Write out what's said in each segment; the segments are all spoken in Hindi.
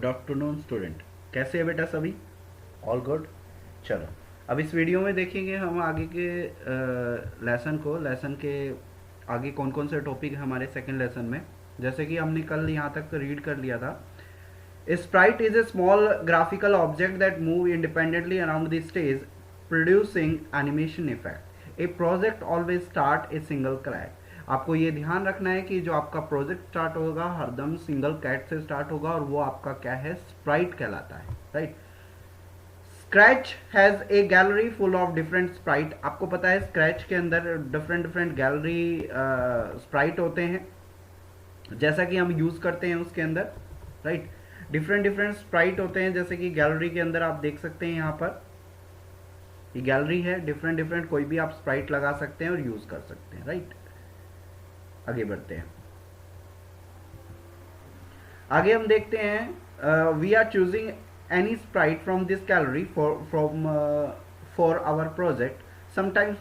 गुड आफ्टरनून स्टूडेंट, कैसे है बेटा सभी? All good. चलो, अब इस वीडियो में देखेंगे हम आगे के लेसन के आगे कौन कौन से टॉपिक है हमारे सेकंड लेसन में। जैसे कि हमने कल यहाँ तक रीड कर लिया था। Sprite is a small graphical object that move independently around the stage producing animation effect. A project always start a single crack. आपको ये ध्यान रखना है कि जो आपका प्रोजेक्ट स्टार्ट होगा हरदम सिंगल कैट से स्टार्ट होगा और वो आपका क्या है, स्प्राइट कहलाता है, right. Scratch has a gallery full of different Sprite. आपको पता है स्क्रैच के अंदर डिफरेंट डिफरेंट गैलरी स्प्राइट होते हैं, जैसा कि हम यूज करते हैं उसके अंदर, राइट। डिफरेंट डिफरेंट स्प्राइट होते हैं, जैसे कि गैलरी के अंदर आप देख सकते हैं यहाँ पर ये गैलरी है, डिफरेंट डिफरेंट कोई भी आप स्प्राइट लगा सकते हैं और यूज कर सकते हैं, राइट। आगे बढ़ते हैं। आगे हम देखते हैं we are choosing any sprite from this gallery for our project. Sometimes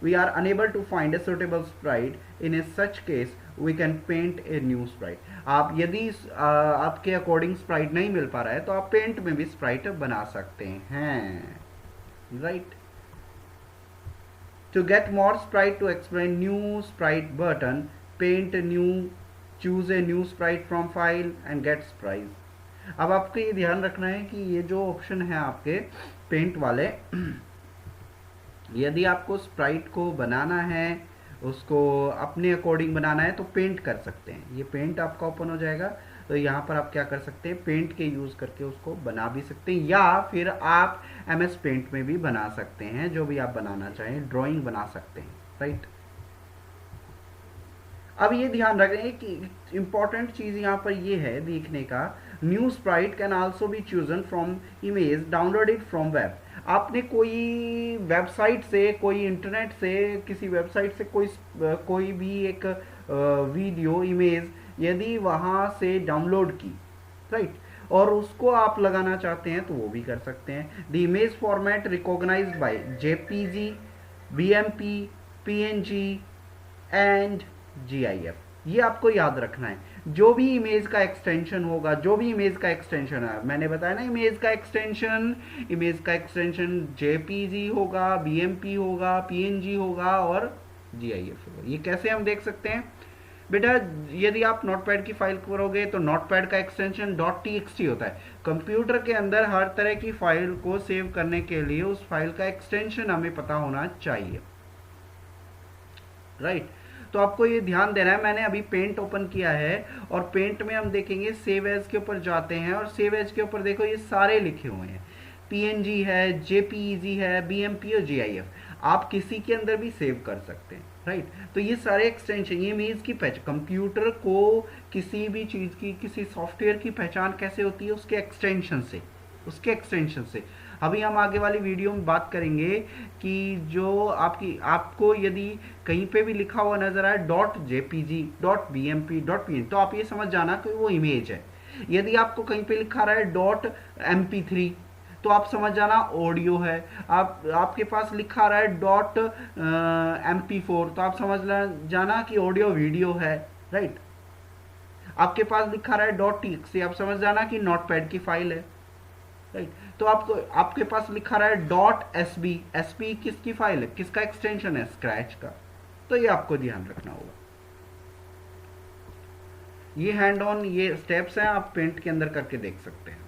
we are unable to find a suitable sprite. In a such case we can paint a new sprite. आप यदि आपके अकॉर्डिंग स्प्राइट नहीं मिल पा रहा है तो आप पेंट में भी स्प्राइट बना सकते हैं, right. To get more sprite, to explain new sprite button, paint new, choose a new sprite from file and get sprite. अब आपको ये ध्यान रखना है कि ये जो ऑप्शन है आपके पेंट वाले, यदि आपको स्प्राइट को बनाना है, उसको अपने अकॉर्डिंग बनाना है तो पेंट कर सकते हैं। ये पेंट आपका ओपन हो जाएगा तो यहाँ पर आप क्या कर सकते हैं, पेंट के यूज करके उसको बना भी सकते हैं, या फिर आप MS पेंट में भी बना सकते हैं, जो भी आप बनाना चाहें, ड्राइंग बना सकते हैं, राइट। अब ये ध्यान रखें कि इंपॉर्टेंट चीज यहाँ पर ये है देखने का, new Sprite can also be chosen from image downloaded from web. आपने कोई वेबसाइट से, कोई इंटरनेट से, किसी वेबसाइट से कोई भी एक वीडियो इमेज यदि वहां से डाउनलोड की, राइट, और उसको आप लगाना चाहते हैं तो वो भी कर सकते हैं। The image format recognised by JPG, BMP, PNG and GIF। ये आपको याद रखना है। जो भी इमेज का एक्सटेंशन होगा, जो भी इमेज का एक्सटेंशन है, मैंने बताया ना इमेज का एक्सटेंशन JPG होगा, BMP होगा, PNG होगा और GIF होगा। ये कैसे हम देख सकते हैं बेटा, यदि आप नोटपैड की फाइल करोगे तो नोटपैड का एक्सटेंशन .txt होता है। कंप्यूटर के अंदर हर तरह की फाइल को सेव करने के लिए उस फाइल का एक्सटेंशन हमें पता होना चाहिए, राइट। तो आपको ये ध्यान देना है। मैंने अभी पेंट ओपन किया है और पेंट में हम देखेंगे सेव एज के ऊपर जाते हैं और सेव एज के ऊपर देखो ये सारे लिखे हुए हैं, PNG है, JPEG है, BMP और GIF। आप किसी के अंदर भी सेव कर सकते हैं, राइट। तो ये सारे एक्सटेंशन, ये इमेज की पहचान, कंप्यूटर को किसी भी चीज की, किसी सॉफ्टवेयर की पहचान कैसे होती है, उसके एक्सटेंशन से। अभी हम आगे वाली वीडियो में बात करेंगे कि जो आपको यदि कहीं पे भी लिखा हुआ नजर आए .jpg, .bmp, .png, तो आप ये समझ जाना कि वो इमेज है। यदि आपको कहीं पे लिखा रहा है .mp3 तो आप समझ जाना ऑडियो है। आपके पास लिखा रहा है .mp4 तो आप समझ जाना कि ऑडियो वीडियो है, राइट। आपके पास लिखा रहा है .txt, आप समझ जाना कि नोटपैड की फाइल है, राइट। तो आपके पास लिखा रहा है .sb किसकी फाइल है, किसका एक्सटेंशन है, स्क्रैच का। तो ये आपको ध्यान रखना होगा। ये हैंड ऑन ये स्टेप्स हैं, आप पेंट के अंदर करके देख सकते हैं।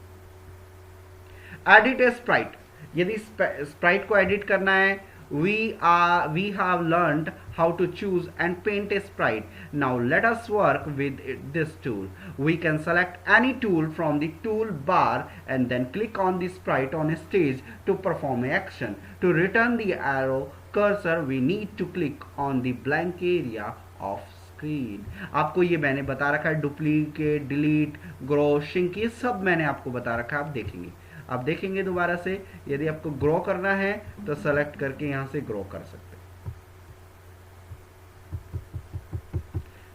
एडिट ए स्प्राइट। यदि स्प्राइट को एडिट करना है, we have learned how to choose and paint a sprite. Now let us work with this tool. We can select any tool from the tool bar and then click on the sprite on a stage to perform an action. To return the arrow cursor we need to click on the blank area of screen. आपको ये मैंने बता रखा है, डुप्लीकेट, डिलीट, ग्रो, श्रिंक, ये सब मैंने आपको बता रखा है। आप देखेंगे दोबारा से। यदि आपको ग्रो करना है तो सेलेक्ट करके यहां से ग्रो कर सकते हैं,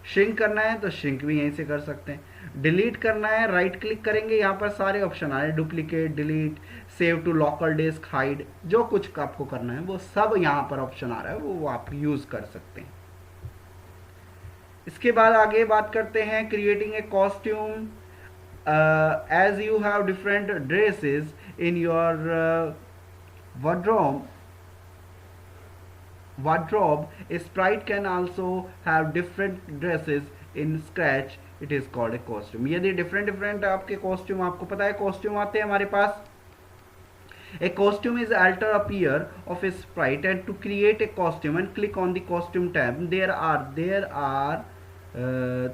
श्रिंक करना है तो श्रिंक भी यहीं से कर सकते हैं, डिलीट करना है राइट क्लिक करेंगे, यहां पर सारे ऑप्शन आ रहे हैं, duplicate, delete, save to local disk, hide, जो कुछ आपको करना है वो सब यहां पर ऑप्शन आ रहा है, वो आप यूज कर सकते हैं। इसके बाद आगे बात करते हैं creating a costume. as you have different dresses in your wardrobe, a sprite can also have different dresses in scratch. It is called a costume. यदि different आपके costume, आपको पता है costume आते हैं हमारे पास. A costume is alter appear of a sprite, and to create a costume and click on the costume tab, there are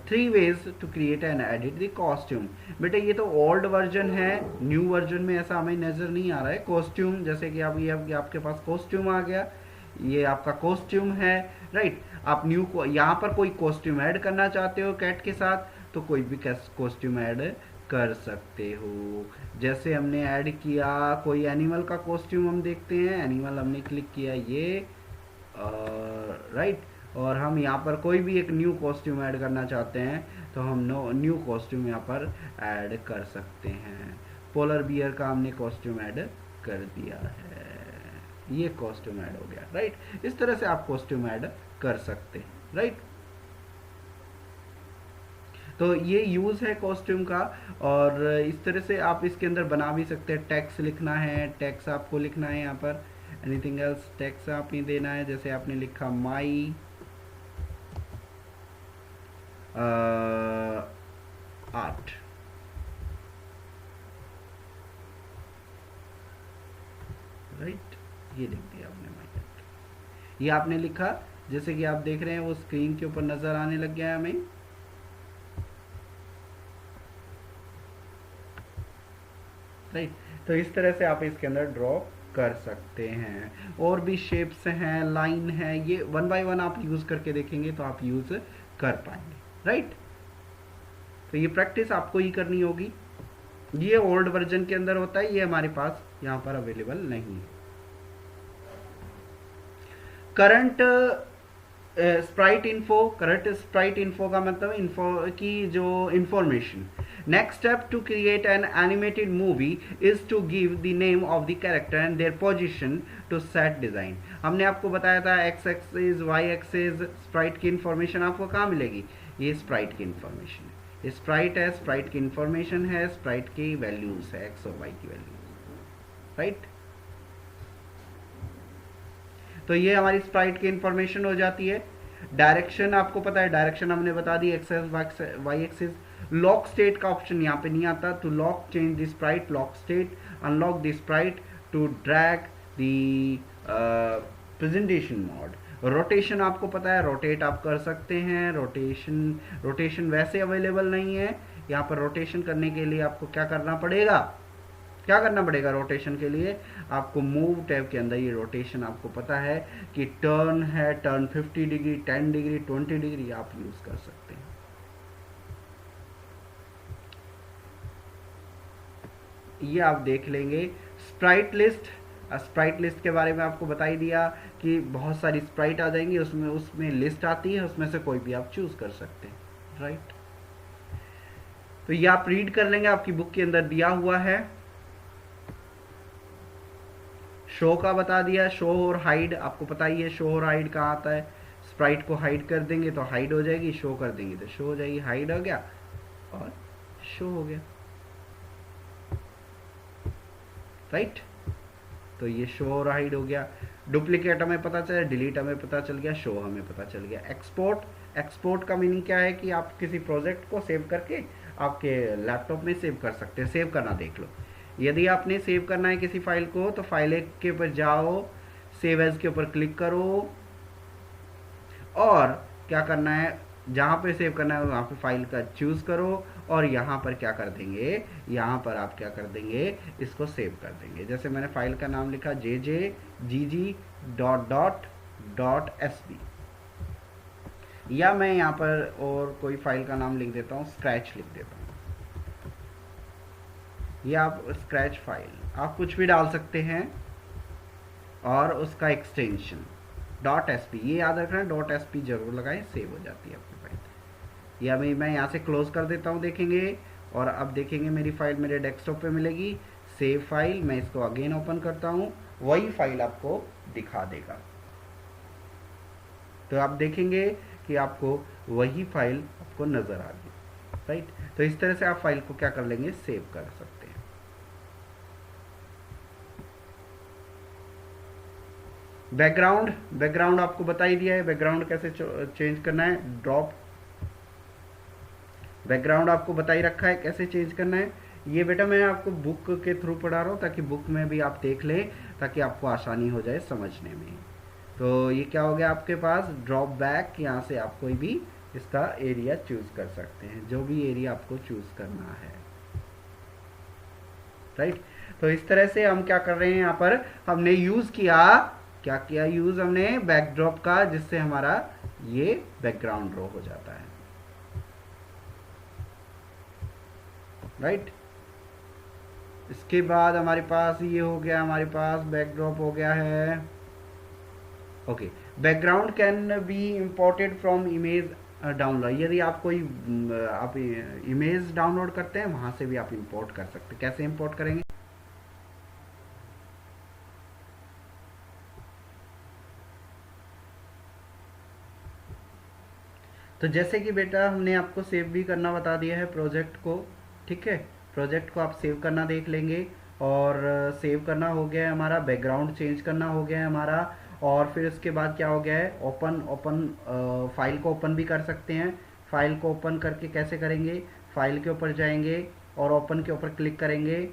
three ways to create and edit the costume. बेटे ये तो ओल्ड वर्जन है, न्यू वर्जन में ऐसा हमें नज़र नहीं आ रहा है. कॉस्ट्यूम जैसे कि आप ये आपके पास कॉस्ट्यूम आ गया, ये आपका कॉस्ट्यूम है, राइट. आप न्यू को यहाँ पर कोई कॉस्ट्यूम ऐड करना चाहते हो कैट के साथ, तो कोई भी कॉस्ट्यूम ऐड कर सकते हो. जैसे हमने ऐड किया कोई एनिमल का कॉस्ट्यूम, हम देखते हैं एनिमल हमने क्लिक किया ये, राइट. और हम यहाँ पर कोई भी एक न्यू कॉस्ट्यूम ऐड करना चाहते हैं तो हम न्यू कॉस्ट्यूम यहाँ पर ऐड कर सकते हैं. पोलर बियर का हमने कॉस्ट्यूम ऐड कर दिया है, ये कॉस्ट्यूम ऐड हो गया, राइट. इस तरह से आप कॉस्ट्यूम ऐड कर सकते हैं, राइट. तो ये यूज़ है कॉस्ट्यूम का. और इस तरह से आप इसके अंदर बना भी सकते हैं. टैक्स लिखना है, टैक्स आपको लिखना है यहाँ पर, एनीथिंग एल्स टैक्स आप ही देना है. जैसे आपने लिखा माई आर्ट, राइट. ये लिख दिया आपने माई आर्ट, ये आपने लिखा. जैसे कि आप देख रहे हैं वो स्क्रीन के ऊपर नज़र आने लग गया है हमें, राइट. तो इस तरह से आप इसके अंदर ड्रॉ कर सकते हैं. और भी शेप्स हैं, लाइन है, ये वन बाय वन आप यूज़ करके देखेंगे तो आप यूज़ कर पाएंगे, राइट. तो ये प्रैक्टिस आपको ही करनी होगी. ये ओल्ड वर्जन के अंदर होता है, ये हमारे पास यहाँ पर अवेलेबल नहीं है. Current sprite info, current sprite info का मतलब इन्फो की जो information. Next step to create an animated movie is to give the name of the character and their position to set design. हमने आपको बताया था X axis Y axis sprite की इंफॉर्मेशन आपको कहाँ मिलेगी, ये स्प्राइट की इंफॉर्मेशन है. ये स्प्राइट है, स्प्राइट की इंफॉर्मेशन है, स्प्राइट की वैल्यूज है, एक्स और वाई की वैल्यूज, राइट. तो ये हमारी स्प्राइट की इंफॉर्मेशन हो जाती है. डायरेक्शन आपको पता है, डायरेक्शन हमने बता दी, X Y axis. Lock state का ऑप्शन यहाँ पे नहीं आता. To lock change the sprite, lock state, unlock the sprite, to drag the presentation mode. Rotation आपको पता है, रोटेट आप कर सकते हैं. रोटेशन वैसे अवेलेबल नहीं है यहाँ पर. रोटेशन करने के लिए आपको क्या करना पड़ेगा, रोटेशन के लिए आपको मूव टैब के अंदर ये रोटेशन आपको पता है कि टर्न है, टर्न 50 डिग्री, 10 डिग्री, 20 डिग्री आप यूज कर सकते हैं. ये आप देख लेंगे. स्प्राइट लिस्ट के बारे में आपको बता ही दिया कि बहुत सारी स्प्राइट आ जाएंगी, उसमें लिस्ट आती है, उसमें से कोई भी आप चूज कर सकते हैं, राइट. तो ये आप रीड कर लेंगे, आपकी बुक के अंदर दिया हुआ है. शो का बता दिया, शो और हाइड आपको पता ही है. शो और हाइड कहाँ आता है, स्प्राइट को हाइड कर देंगे तो हाइड हो जाएगी, शो कर देंगे तो शो हो जाएगी. हाइड हो गया और शो हो गया, राइट. तो ये शो और हाइड हो गया. डुप्लीकेट हमें पता चला, डिलीट हमें पता चल गया, शो हमें पता चल गया. एक्सपोर्ट का मीनिंग क्या है कि आप किसी प्रोजेक्ट को सेव करके आपके लैपटॉप में सेव कर सकते हैं. सेव करना देख लो, यदि आपने सेव करना है किसी फाइल को तो फाइल के ऊपर जाओ, सेव एज के ऊपर क्लिक करो और क्या करना है, जहाँ पे सेव करना है वहाँ पे फाइल का चूज करो और यहाँ पर क्या कर देंगे, यहाँ पर आप क्या कर देंगे, इसको सेव कर देंगे. जैसे मैंने फाइल का नाम लिखा jjgg.sb, या मैं यहाँ पर और कोई फाइल का नाम लिख देता हूँ, स्क्रैच लिख देता हूँ. ये आप स्क्रैच फाइल आप कुछ भी डाल सकते हैं और उसका एक्सटेंशन .sp, ये याद रखना .sp जरूर लगाएं, सेव हो जाती है आपकी फाइल. या मैं यहाँ से क्लोज कर देता हूँ, देखेंगे. और अब देखेंगे मेरी फाइल मेरे डेस्कटॉप पे मिलेगी, सेव फाइल. मैं इसको अगेन ओपन करता हूँ, वही फाइल आपको दिखा देगा. तो आप देखेंगे कि आपको वही फाइल आपको नजर आ गई. राइट। तो इस तरह से आप फाइल को क्या कर लेंगे, सेव कर सकते हैं। बैकग्राउंड, बैकग्राउंड आपको बता ही दिया है, बैकग्राउंड कैसे चेंज करना है। ड्रॉप, बैकग्राउंड आपको बता ही रखा है कैसे चेंज करना है। ये बेटा मैं आपको बुक के थ्रू पढ़ा रहा हूँ ताकि बुक में भी आप देख लें, ताकि आपको आसानी हो जाए समझने में। तो ये क्या हो गया आपके पास, ड्रॉप बैक, यहाँ से आप कोई भी इसका एरिया चूज कर सकते हैं, जो भी एरिया आपको चूज करना है, राइट। तो इस तरह से हम क्या कर रहे हैं, यहाँ पर हमने यूज किया, क्या किया यूज हमने, बैकड्रॉप का, जिससे हमारा ये बैकग्राउंड रो हो जाता है, राइट। इसके बाद हमारे पास ये हो गया, हमारे पास बैकड्रॉप हो गया है। Okay, background can be imported from image download. यदि आप कोई आप इमेज डाउनलोड करते हैं, वहां से भी आप इंपोर्ट कर सकते हैं। कैसे इंपोर्ट करेंगे, तो जैसे कि बेटा हमने आपको सेव भी करना बता दिया है प्रोजेक्ट को, ठीक है। प्रोजेक्ट को आप सेव करना देख लेंगे, और सेव करना हो गया है हमारा, बैकग्राउंड चेंज करना हो गया है हमारा, और फिर उसके बाद क्या हो गया है, ओपन फाइल को ओपन भी कर सकते हैं। फाइल को ओपन करके कैसे करेंगे, फाइल के ऊपर जाएंगे और ओपन के ऊपर क्लिक करेंगे,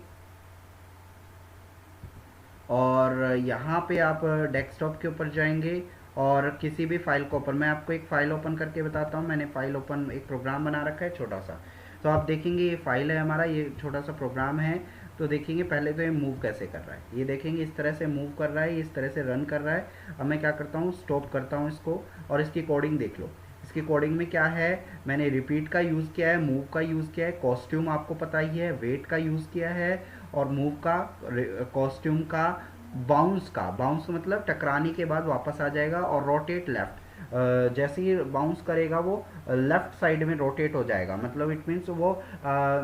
और यहाँ पे आप डेस्कटॉप के ऊपर जाएंगे और किसी भी फाइल को ओपन, मैं आपको एक फाइल ओपन करके बताता हूँ। मैंने फाइल ओपन, एक प्रोग्राम बना रखा है छोटा सा, तो आप देखेंगे ये फाइल है हमारा, ये छोटा सा प्रोग्राम है। तो देखेंगे पहले तो ये मूव कैसे कर रहा है, ये देखेंगे इस तरह से मूव कर रहा है, इस तरह से रन कर रहा है। अब मैं क्या करता हूँ, स्टॉप करता हूँ इसको, और इसकी कोडिंग देख लो। इसकी कोडिंग में क्या है, मैंने रिपीट का यूज़ किया है, मूव का यूज़ किया है, कॉस्ट्यूम आपको पता ही है, वेट का यूज़ किया है, और मूव का, कॉस्ट्यूम का, बाउंस का, बाउंस मतलब टकराने के बाद वापस आ जाएगा, और रोटेट लेफ्ट, जैसे ही बाउंस करेगा वो लेफ्ट साइड में रोटेट हो जाएगा, मतलब इट मीन्स वो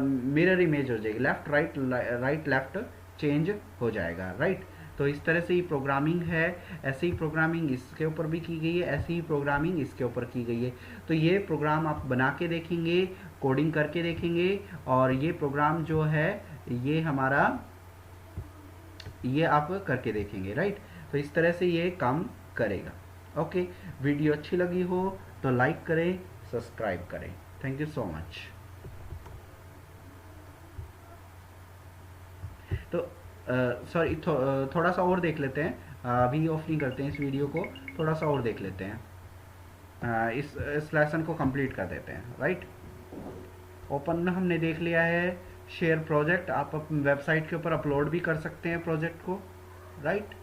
मिरर इमेज हो जाएगी, left right right left change हो जाएगा, राइट। तो इस तरह से ही प्रोग्रामिंग है, ऐसे ही प्रोग्रामिंग इसके ऊपर भी की गई है, ऐसी ही प्रोग्रामिंग इसके ऊपर की गई है। तो ये प्रोग्राम आप बना के देखेंगे, कोडिंग करके देखेंगे, और ये प्रोग्राम जो है ये हमारा, ये आप करके देखेंगे, राइट। तो इस तरह से ये काम करेगा। ओके, वीडियो अच्छी लगी हो तो लाइक करें, सब्सक्राइब करें। Thank you so much. तो सॉरी, थोड़ा सा और देख लेते हैं, अभी ऑफ नहीं करते हैं इस वीडियो को, थोड़ा सा और देख लेते हैं, इस लेसन को कंप्लीट कर देते हैं, राइट। ओपन हमने देख लिया है, शेयर प्रोजेक्ट, आप अपनी वेबसाइट के ऊपर अपलोड भी कर सकते हैं प्रोजेक्ट को, राइट।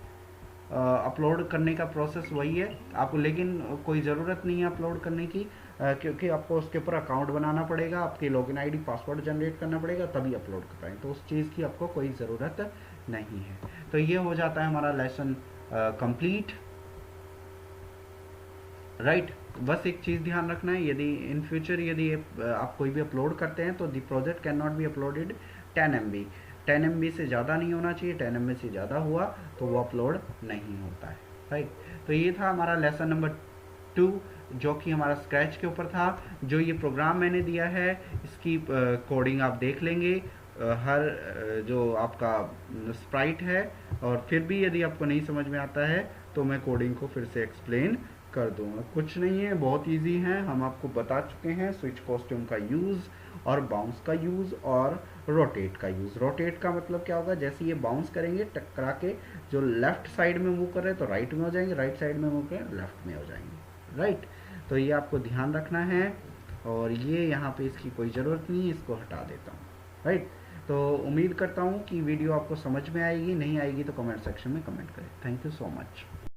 अपलोड करने का प्रोसेस वही है आपको, लेकिन कोई ज़रूरत नहीं है अपलोड करने की, क्योंकि आपको उसके ऊपर अकाउंट बनाना पड़ेगा, आपकी लॉगिन आईडी पासवर्ड जनरेट करना पड़ेगा, तभी अपलोड कर पाएंगे, तो उस चीज़ की आपको कोई ज़रूरत नहीं है। तो ये हो जाता है हमारा लेसन कंप्लीट, राइट। बस एक चीज़ ध्यान रखना है, यदि इन फ्यूचर यदि आप कोई भी अपलोड करते हैं तो the project can not be uploaded 10 MB, 10 MB से ज़्यादा नहीं होना चाहिए, 10 MB से ज़्यादा हुआ तो वो अपलोड नहीं होता है, राइट। तो ये था हमारा लेसन नंबर 2, जो कि हमारा स्क्रैच के ऊपर था। जो ये प्रोग्राम मैंने दिया है इसकी कोडिंग आप देख लेंगे, हर जो आपका स्प्राइट है, और फिर भी यदि आपको नहीं समझ में आता है तो मैं कोडिंग को फिर से एक्सप्लेन कर दूंगा। कुछ नहीं है, बहुत इजी है, हम आपको बता चुके हैं स्विच कॉस्ट्यूम का यूज़, और बाउंस का यूज़, और रोटेट का यूज़। रोटेट का मतलब क्या होगा, जैसे ये बाउंस करेंगे टकरा के, जो लेफ्ट साइड में मूव कर रहे हैं तो राइट में हो जाएंगे, राइट साइड में मूव करें लेफ्ट में हो जाएंगे, राइट। तो ये आपको ध्यान रखना है, और ये यहाँ पे इसकी कोई ज़रूरत नहीं है, इसको हटा देता हूँ, राइट। तो उम्मीद करता हूँ कि वीडियो आपको समझ में आएगी, नहीं आएगी तो कमेंट सेक्शन में कमेंट करें। Thank you so much.